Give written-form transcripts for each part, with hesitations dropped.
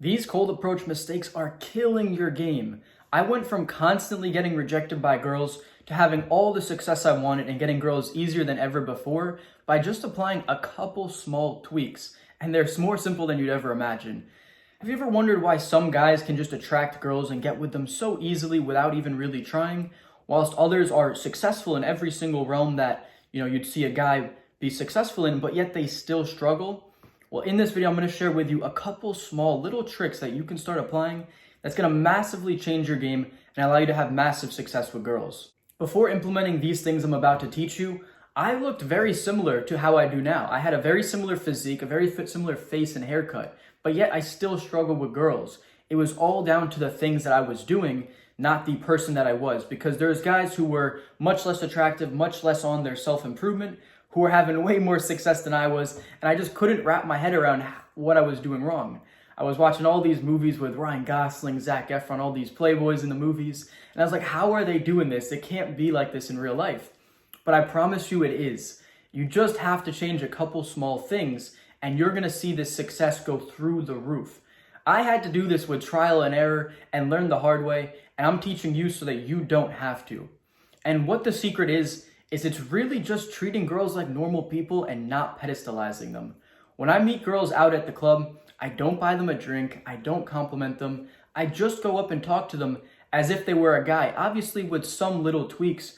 These cold approach mistakes are killing your game. I went from constantly getting rejected by girls to having all the success I wanted and getting girls easier than ever before by just applying a couple small tweaks. And they're more simple than you'd ever imagine. Have you ever wondered why some guys can just attract girls and get with them so easily without even really trying, whilst others are successful in every single realm that, you'd see a guy be successful in, but yet they still struggle? Well, in this video, I'm going to share with you a couple small little tricks that you can start applying that's going to massively change your game and allow you to have massive success with girls. Before implementing these things I'm about to teach you, I looked very similar to how I do now. I had a very similar physique, a very similar face and haircut, but yet I still struggled with girls. It was all down to the things that I was doing, not the person that I was, because there's guys who were much less attractive, much less on their self-improvement, who were having way more success than I was, and I just couldn't wrap my head around what I was doing wrong. I was watching all these movies with Ryan Gosling, Zac Efron, all these playboys in the movies, and I was like, how are they doing this? It can't be like this in real life. But I promise you it is. You just have to change a couple small things, and you're gonna see this success go through the roof. I had to do this with trial and error and learn the hard way, and I'm teaching you so that you don't have to. And what the secret is it's really just treating girls like normal people and not pedestalizing them. When I meet girls out at the club, I don't buy them a drink, I don't compliment them, I just go up and talk to them as if they were a guy, obviously with some little tweaks,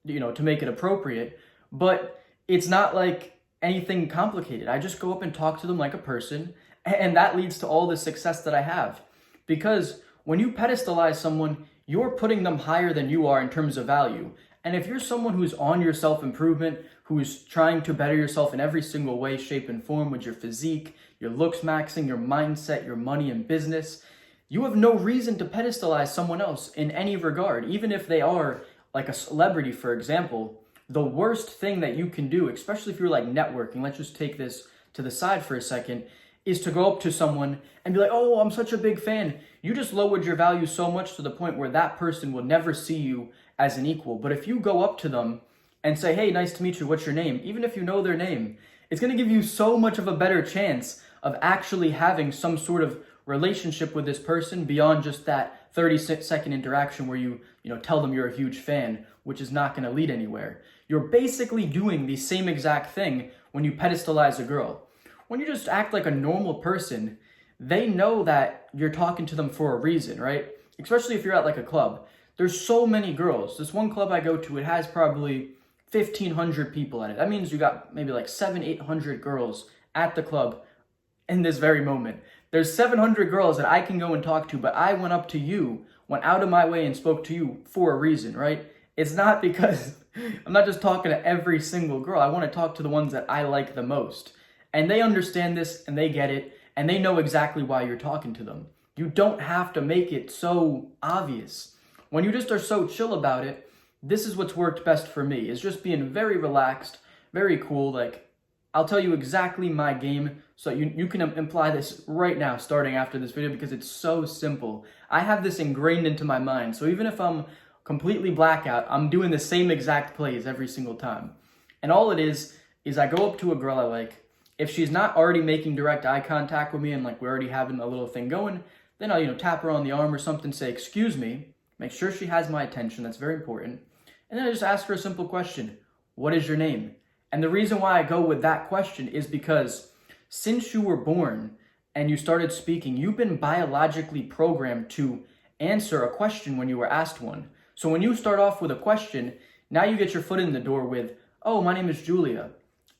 to make it appropriate, but it's not like anything complicated. I just go up and talk to them like a person, and that leads to all the success that I have. Because when you pedestalize someone, you're putting them higher than you are in terms of value. And if you're someone who's on your self-improvement, who's trying to better yourself in every single way, shape, and form with your physique, your looks maxing, your mindset, your money and business, you have no reason to pedestalize someone else in any regard. Even if they are like a celebrity, for example, the worst thing that you can do, especially if you're like networking, let's just take this to the side for a second, is to go up to someone and be like, oh, I'm such a big fan. You just lowered your value so much to the point where that person will never see you as an equal. But if you go up to them and say, hey, nice to meet you, what's your name? Even if you know their name, it's going to give you so much of a better chance of actually having some sort of relationship with this person beyond just that 30-second interaction where you tell them you're a huge fan, which is not going to lead anywhere. You're basically doing the same exact thing when you pedestalize a girl. When you just act like a normal person, they know that you're talking to them for a reason, right? Especially if you're at like a club. There's so many girls. This one club I go to, it has probably 1,500 people at it. That means you got maybe like 700-800 girls at the club in this very moment. There's 700 girls that I can go and talk to, but I went up to you, went out of my way and spoke to you for a reason, right? It's not because I'm not just talking to every single girl. I want to talk to the ones that I like the most. And they understand this and they get it and they know exactly why you're talking to them. You don't have to make it so obvious. When you just are so chill about it, this is what's worked best for me, is just being very relaxed, very cool. Like, I'll tell you exactly my game so you can imply this right now starting after this video because it's so simple. I have this ingrained into my mind. So even if I'm completely blackout, I'm doing the same exact plays every single time. And all it is I go up to a girl I like. If she's not already making direct eye contact with me and like we're already having a little thing going, then I'll tap her on the arm or something, say, excuse me, make sure she has my attention. That's very important. And then I just ask her a simple question. What is your name? And the reason why I go with that question is because since you were born and you started speaking, you've been biologically programmed to answer a question when you were asked one. So when you start off with a question, now you get your foot in the door with, oh, my name is Julia.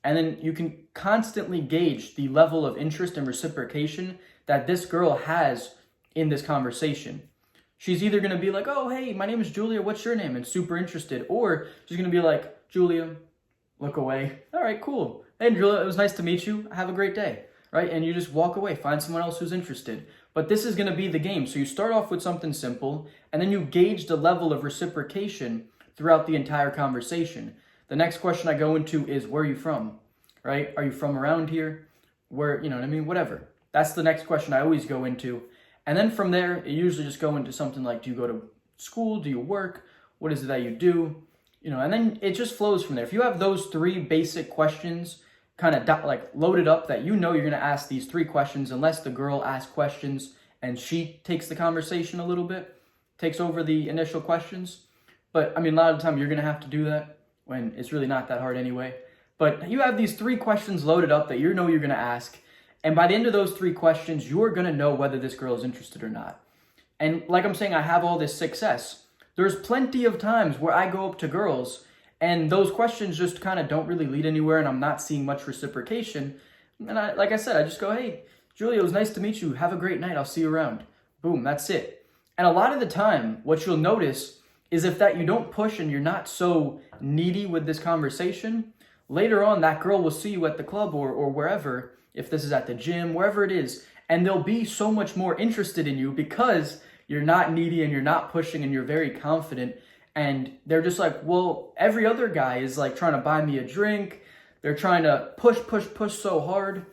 And then you can constantly gauge the level of interest and reciprocation that this girl has in this conversation. She's either going to be like, oh, hey, my name is Julia, what's your name? And super interested. Or she's going to be like, Julia, look away. All right, cool. Hey, Julia, it was nice to meet you. Have a great day, right? And you just walk away, find someone else who's interested. But this is going to be the game. So you start off with something simple, and then you gauge the level of reciprocation throughout the entire conversation. The next question I go into is, where are you from, right? Are you from around here? Where, whatever. That's the next question I always go into. And then from there, it usually just go into something like, do you go to school? Do you work? What is it that you do? And then it just flows from there. If you have those three basic questions kind of like loaded up that you're going to ask these three questions unless the girl asks questions and she takes the conversation a little bit, takes over the initial questions. But I mean, a lot of the time you're gonna have to do that when it's really not that hard anyway. But you have these 3 questions loaded up that you know you're gonna ask, and by the end of those 3 questions, you're gonna know whether this girl is interested or not. And like I'm saying, I have all this success. There's plenty of times where I go up to girls and those questions just kind of don't really lead anywhere and I'm not seeing much reciprocation. And like I said, I just go, hey, Julia, it was nice to meet you. Have a great night. I'll see you around. Boom, that's it. And a lot of the time, what you'll notice is if that you don't push and you're not so needy with this conversation, later on that girl will see you at the club or wherever, if this is at the gym, wherever it is, and they'll be so much more interested in you because you're not needy and you're not pushing and you're very confident. And they're just like, well, every other guy is like trying to buy me a drink. They're trying to push so hard.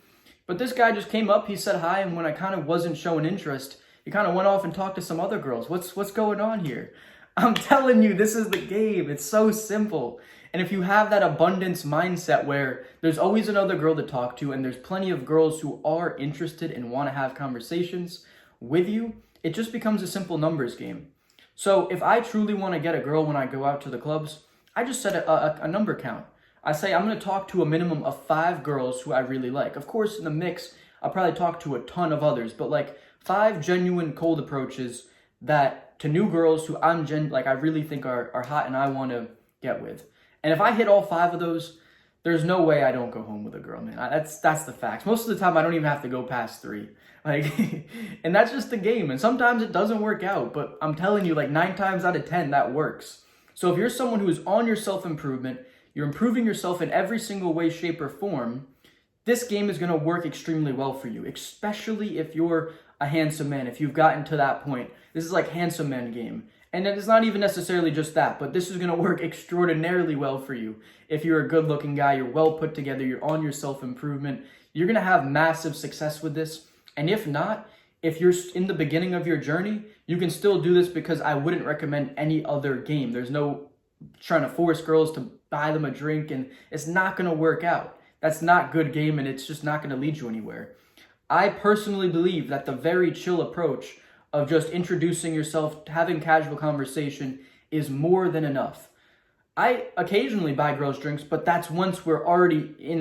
But this guy just came up, he said hi, and when I kind of wasn't showing interest, he kind of went off and talked to some other girls. What's going on here? I'm telling you, this is the game. It's so simple. And if you have that abundance mindset where there's always another girl to talk to and there's plenty of girls who are interested and want to have conversations with you, it just becomes a simple numbers game. So if I truly want to get a girl when I go out to the clubs, I just set a number count. I say I'm going to talk to a minimum of 5 girls who I really like. Of course, in the mix, I'll probably talk to a ton of others, but like 5 genuine cold approaches that to new girls who I really think are hot and I want to get with. And if I hit all 5 of those, there's no way I don't go home with a girl, man. That's the facts. Most of the time, I don't even have to go past 3. And that's just the game. And sometimes it doesn't work out, but I'm telling you, 9 times out of 10, that works. So if you're someone who is on your self-improvement, you're improving yourself in every single way, shape, or form, this game is going to work extremely well for you, especially if you're a handsome man, if you've gotten to that point. This is like handsome man game. And it's not even necessarily just that, but this is going to work extraordinarily well for you. If you're a good-looking guy, you're well put together, you're on your self-improvement, you're going to have massive success with this. And if not, if you're in the beginning of your journey, you can still do this because I wouldn't recommend any other game. There's no trying to force girls to buy them a drink, and it's not going to work out. That's not good game, and it's just not going to lead you anywhere. I personally believe that the very chill approach of just introducing yourself, having casual conversation is more than enough. I occasionally buy girls drinks, but that's once we're already in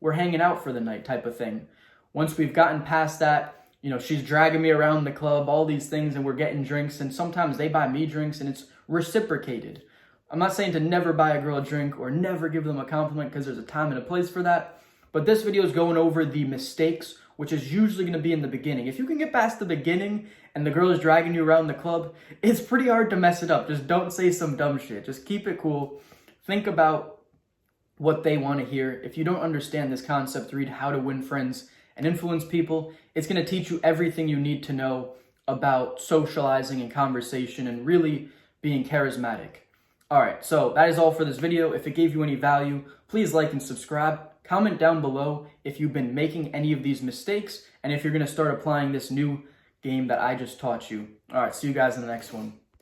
we're hanging out for the night type of thing. Once we've gotten past that, she's dragging me around the club, all these things, and we're getting drinks, and sometimes they buy me drinks, and it's reciprocated. I'm not saying to never buy a girl a drink or never give them a compliment because there's a time and a place for that, but this video is going over the mistakes, which is usually going to be in the beginning. If you can get past the beginning and the girl is dragging you around the club, it's pretty hard to mess it up. Just don't say some dumb shit. Just keep it cool. Think about what they want to hear. If you don't understand this concept, read How to Win Friends and Influence People. It's going to teach you everything you need to know about socializing and conversation and really being charismatic. All right, so that is all for this video. If it gave you any value, please like and subscribe. Comment down below if you've been making any of these mistakes and if you're going to start applying this new game that I just taught you. All right, see you guys in the next one.